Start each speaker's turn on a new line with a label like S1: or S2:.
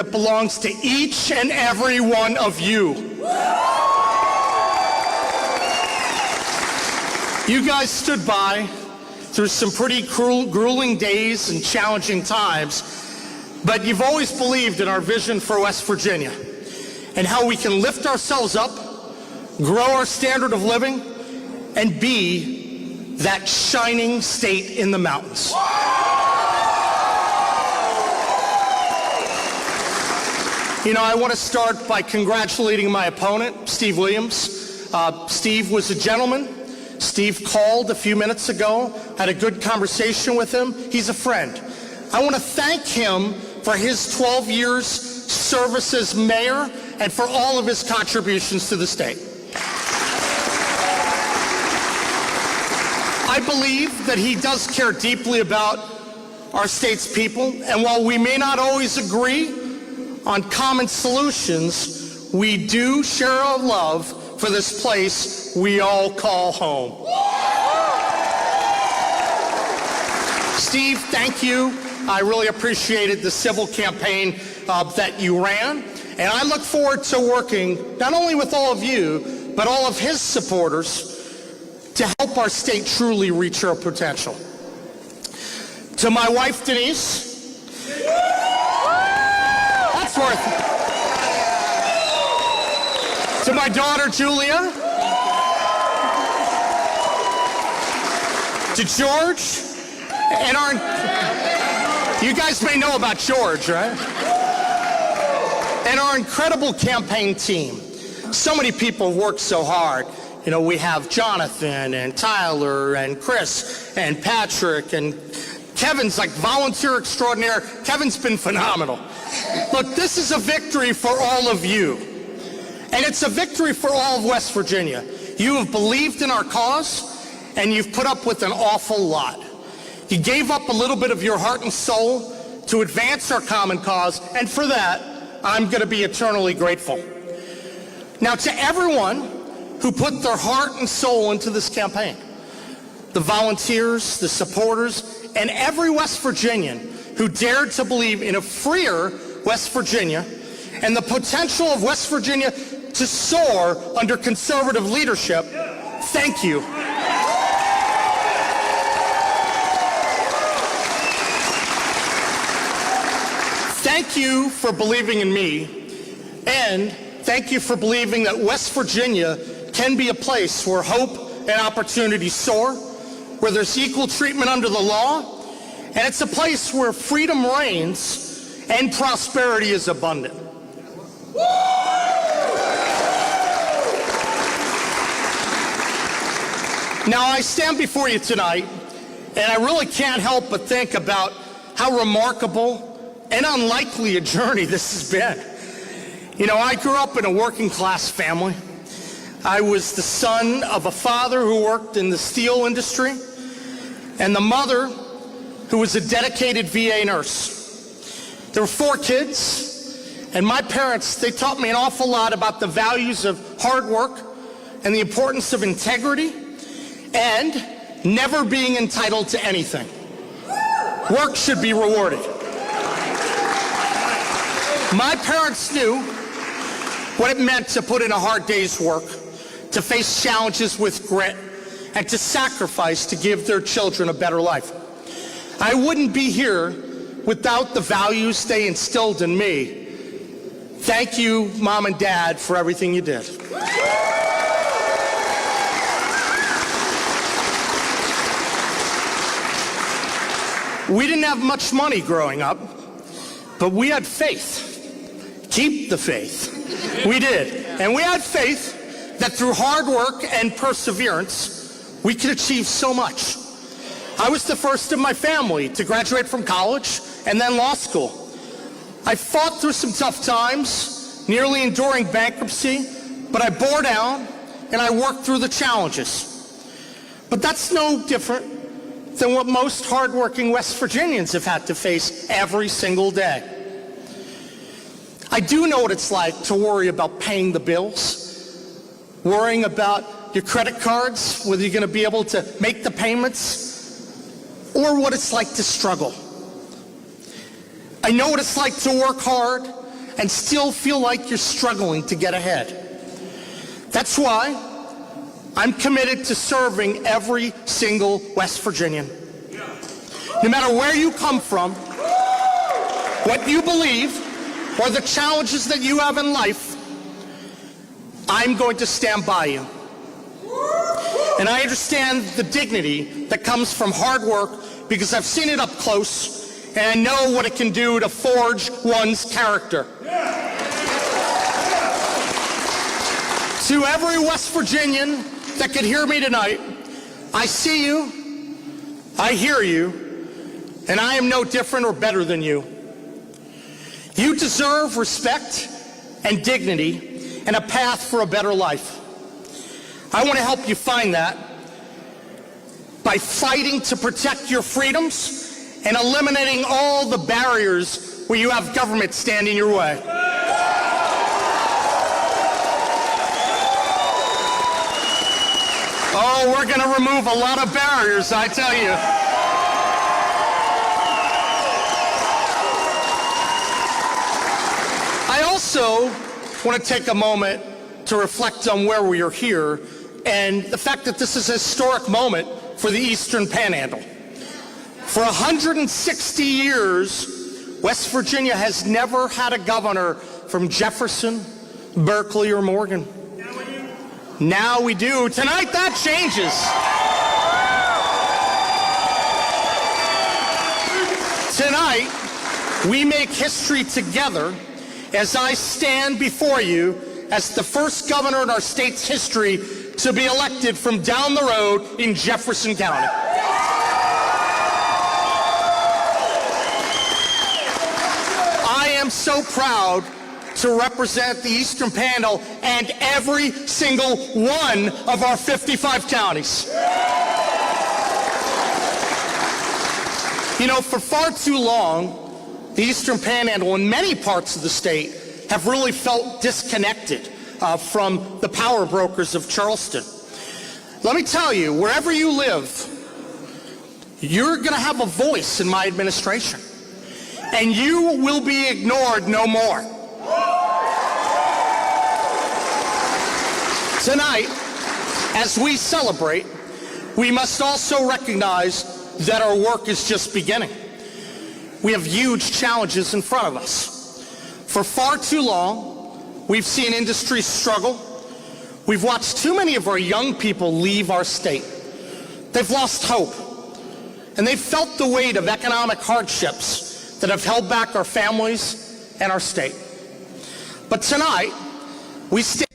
S1: that belongs to each and every one of you. You guys stood by through some pretty grueling days and challenging times, but you've always believed in our vision for West Virginia and how we can lift ourselves up, grow our standard of living, and be that shining state in the mountains. You know, I want to start by congratulating my opponent, Steve Williams. Steve was a gentleman. Steve called a few minutes ago, had a good conversation with him. He's a friend. I want to thank him for his 12 years service as mayor and for all of his contributions to the state. I believe that he does care deeply about our state's people, and while we may not always agree on common solutions, we do share a love for this place we all call home. Steve, thank you. I really appreciated the civil campaign that you ran, and I look forward to working not only with all of you, but all of his supporters to help our state truly reach our potential. To my wife, Denise, to my daughter, Julia, to George, and you guys may know about George, right? And our incredible campaign team. So many people work so hard. You know, we have Jonathan and Tyler and Chris and Patrick, and Kevin's like volunteer extraordinaire. Kevin's been phenomenal. Look, this is a victory for all of you, and it's a victory for all of West Virginia. You have believed in our cause, and you've put up with an awful lot. You gave up a little bit of your heart and soul to advance our common cause, and for that, I'm going to be eternally grateful. Now, to everyone who put their heart and soul into this campaign, the volunteers, the supporters, and every West Virginian who dared to believe in a freer West Virginia and the potential of West Virginia to soar under conservative leadership, thank you. Thank you for believing in me, and thank you for believing that West Virginia can be a place where hope and opportunity soar, where there's equal treatment under the law, and it's a place where freedom reigns and prosperity is abundant. Now, I stand before you tonight, and I really can't help but think about how remarkable and unlikely a journey this has been. You know, I grew up in a working class family. I was the son of a father who worked in the steel industry and the mother who was a dedicated VA nurse. There were 4 kids, and my parents, they taught me an awful lot about the values of hard work and the importance of integrity and never being entitled to anything. Work should be rewarded. My parents knew what it meant to put in a hard day's work, to face challenges with grit, and to sacrifice to give their children a better life. I wouldn't be here without the values they instilled in me. Thank you, Mom and Dad, for everything you did. We didn't have much money growing up, but we had faith. Keep the faith. We did. And we had faith that through hard work and perseverance, we could achieve so much. I was the first in my family to graduate from college and then law school. I fought through some tough times, nearly enduring bankruptcy, but I bore down and I worked through the challenges. But that's no different than what most hardworking West Virginians have had to face every single day. I do know what it's like to worry about paying the bills, worrying about your credit cards, whether you're going to be able to make the payments, or what it's like to struggle. I know what it's like to work hard, and still feel like you're struggling to get ahead. That's why I'm committed to serving every single West Virginian. No matter where you come from, what you believe, or the challenges that you have in life, I'm going to stand by you. And I understand the dignity that comes from hard work because I've seen it up close and I know what it can do to forge one's character. To every West Virginian that could hear me tonight, I see you, I hear you, and I am no different or better than you. You deserve respect and dignity and a path for a better life. I want to help you find that by fighting to protect your freedoms and eliminating all the barriers where you have government standing your way. Oh, we're going to remove a lot of barriers, I tell you. I also want to take a moment to reflect on where we are here and the fact that this is a historic moment for the Eastern Panhandle. For 160 years, West Virginia has never had a governor from Jefferson, Berkeley, or Morgan. Now we do. Tonight that changes. Tonight, we make history together as I stand before you as the first governor in our state's history to be elected from down the road in Jefferson County. I am so proud to represent the Eastern Panhandle and every single one of our 55 counties. You know, for far too long, the Eastern Panhandle and many parts of the state have really felt disconnected from the power brokers of Charleston. Let me tell you, wherever you live, you're going to have a voice in my administration, and you will be ignored no more. Tonight, as we celebrate, we must also recognize that our work is just beginning. We have huge challenges in front of us. For far too long, we've seen industries struggle. We've watched too many of our young people leave our state. They've lost hope, and they've felt the weight of economic hardships that have held back our families and our state. But tonight, we stand